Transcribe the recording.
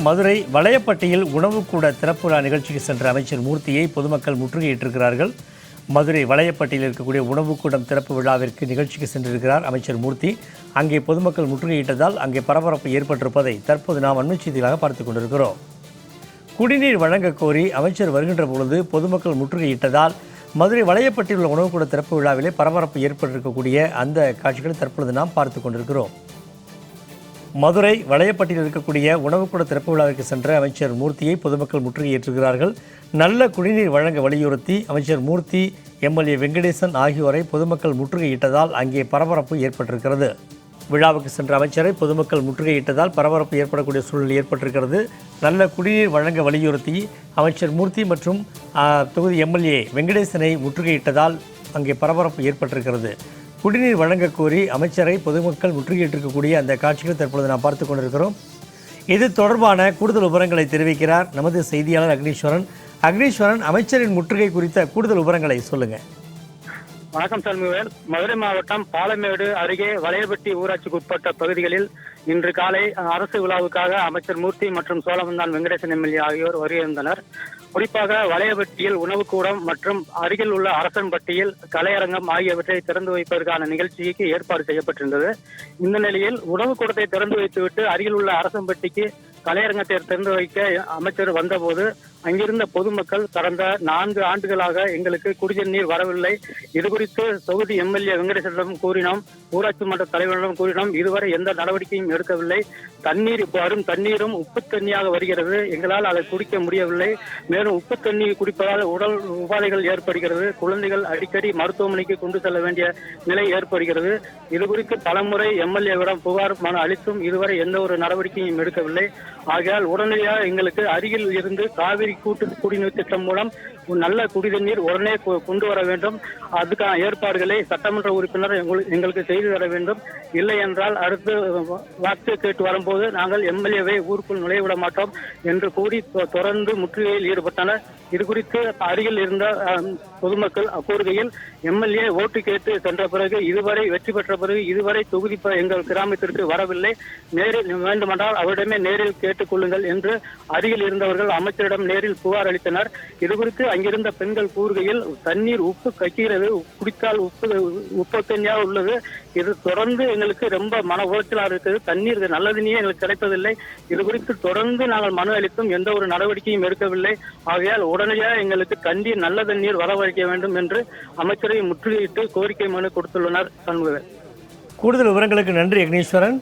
மதுரை வளையப்பட்டியில் உணவுக்கூட திறப்பு விழா நிகழ்ச்சிக்கு சென்ற அமைச்சர் மூர்த்தியை பொதுமக்கள் முற்றுகையிட்டிருக்கிறார்கள். மதுரை வளையப்பட்டியில் இருக்கக்கூடிய உணவுக்கூடம் திறப்பு விழாவிற்கு நிகழ்ச்சிக்கு சென்றிருக்கிறார் அமைச்சர் மூர்த்தி. அங்கே பொதுமக்கள் முற்றுகையிட்டதால் அங்கே பரபரப்பு ஏற்பட்டிருப்பதை தற்போது நாம் அண்மை செய்திகளாக பார்த்துக் கொண்டிருக்கிறோம். குடிநீர் வழங்க கோரி அமைச்சர் வருகின்ற பொழுது பொதுமக்கள் முற்றுகையிட்டதால் மதுரை வளையப்பட்டியில் உள்ள உணவுக்கூட திறப்பு விழாவிலே பரபரப்பு ஏற்பட்டிருக்கக்கூடிய அந்த காட்சிகளை தற்பொழுது நாம் பார்த்துக் கொண்டிருக்கிறோம். மதுரை வளையப்பட்டியில் இருக்கக்கூடிய உணவுக்கூட திறப்பு விழாவிற்கு சென்ற அமைச்சர் மூர்த்தியை பொதுமக்கள் முற்றுகையிட்டிருக்கிறார்கள். நல்ல குடிநீர் வழங்க வலியுறுத்தி அமைச்சர் மூர்த்தி, எம்எல்ஏ வெங்கடேசன் ஆகியோரை பொதுமக்கள் முற்றுகையிட்டதால் அங்கே பரபரப்பு ஏற்பட்டிருக்கிறது. விழாவுக்கு சென்ற அமைச்சரை பொதுமக்கள் முற்றுகையிட்டதால் பரபரப்பு ஏற்படக்கூடிய சூழல் ஏற்பட்டிருக்கிறது. நல்ல குடிநீர் வழங்க வலியுறுத்தி அமைச்சர் மூர்த்தி மற்றும் தொகுதி எம்எல்ஏ வெங்கடேசனை முற்றுகையிட்டதால் அங்கே பரபரப்பு ஏற்பட்டிருக்கிறது. குடிநீர் வழங்க கோரி அமைச்சரை பொதுமக்கள் முற்றுகையிட்டிருக்கக்கூடிய அந்த காட்சிகளை தற்பொழுது நாம் பார்த்துக் கொண்டிருக்கிறோம். இது தொடர்பான கூடுதல் விவரங்களை தெரிவிக்கிறார் நமது செய்தியாளர் அக்னீஸ்வரன். அக்னீஸ்வரன், அமைச்சரின் முற்றுகை குறித்த கூடுதல் விவரங்களை சொல்லுங்க. வணக்கம் சண்முகவேல். மதுரை மாவட்டம் பாலமேடு அருகே வளையப்பட்டி ஊராட்சிக்கு உட்பட்ட பகுதிகளில் இன்று காலை அரசு விழாவுக்காக அமைச்சர் மூர்த்தி மற்றும் சோழவந்தான் வெங்கடேசன் எம்எல்ஏ ஆகியோர் வருகின்றனர். குறிப்பாக வளையப்பட்டியில் உணவுக்கூடம் மற்றும் அருகில் உள்ள அரசன்பட்டியில் கலையரங்கம் ஆகியவற்றை திறந்து வைப்பதற்கான நிகழ்ச்சிக்கு ஏற்பாடு செய்யப்பட்டிருந்தது. இந்த நிலையில் உணவுக்கூடத்தை திறந்து வைத்துவிட்டு அருகில் உள்ள அரசன்பட்டிக்கு கலையரங்கத்தை திறந்து வைக்க அமைச்சர் வந்தபோது அங்கிருந்த பொதுமக்கள் கடந்த 4 ஆண்டுகளாக எங்களுக்கு குடிநீர் வரவில்லை, இது குறித்து தொகுதி எம்எல்ஏ வெங்கடேசனிடம் கூறினோம், ஊராட்சி மன்ற தலைவரிடம் கூறினோம், இதுவரை எந்த நடவடிக்கையும் எடுக்கவில்லை. தண்ணீர் வரும் தண்ணீரும் உப்பு தண்ணியாக வருகிறது, எங்களால் அதை குடிக்க முடியவில்லை. மேலும் உப்பு தண்ணீர் குடிப்பதால் உடல் உபாதைகள் ஏற்படுகிறது, குழந்தைகள் அடிக்கடி மருத்துவமனைக்கு கொண்டு செல்ல வேண்டிய நிலை ஏற்படுகிறது. இது குறித்து பலமுறை எம்எல்ஏவிடம் புகார் மனு அளித்தும் இதுவரை எந்த ஒரு நடவடிக்கையும் எடுக்கவில்லை. ஆகையால் உடனடியாக எங்களுக்கு அருகில் இருந்து காவிரி கூட்டு குடிநீர் திட்டம் மூலம் நல்ல குடிநீர் உடனே கொண்டு வர வேண்டும். அதுக்கான ஏற்பாடுகளை சட்டமன்ற உறுப்பினர் எங்களுக்கு செய்து தர வேண்டும். இல்லை என்றால் அடுத்து வாக்கு கேட்டு வரும்போது நாங்கள் எம்எல்ஏவை ஊருக்குள் நுழைவிட மாட்டோம் என்று கூறி தொடர்ந்து முற்றுகையில் ஈடுபட்டனர். இது குறித்து அருகில் இருந்த பொதுமக்கள் கூறுகையில், எம்எல்ஏ ஓட்டு கேட்டு சென்ற பிறகு இதுவரை வெற்றி பெற்ற பிறகு இதுவரை தொகுதி எங்கள் கிராமத்திற்கு வரவில்லை, நேரில் வேண்டுமென்றால் அவரிடமே நேரில் கேட்டுக் கொள்ளுங்கள் என்று அருகில் இருந்தவர்கள் அமைச்சரிடம் நேரில் புகார் அளித்தனர். இது குறித்து அங்கிருந்த பெண்கள் கூறுகையில், தண்ணீர் உப்பு கக்கிறது, குடித்தால் உப்பு தண்ணியாக உள்ளது, இது தொடர்ந்து எங்களுக்கு ரொம்ப மன உளைச்சலாக இருக்குது, தண்ணீர் நல்ல தண்ணியே எங்களுக்கு கிடைப்பதில்லை, இது குறித்து தொடர்ந்து நாங்கள் மனு அளித்தும் எந்த ஒரு நடவடிக்கையும் எடுக்கவில்லை. ஆகையால் உடனடியாக எங்களுக்கு தண்ணீர் நல்ல தண்ணீர் வரவழைக்க வேண்டும் என்று அமைச்சரை முற்றுகையிட்டு கோரிக்கை மனு கொடுத்துள்ளனர். சண்முகவேல். கூடுதல் விவரங்களுக்கு நன்றி அக்னீஸ்வரன்.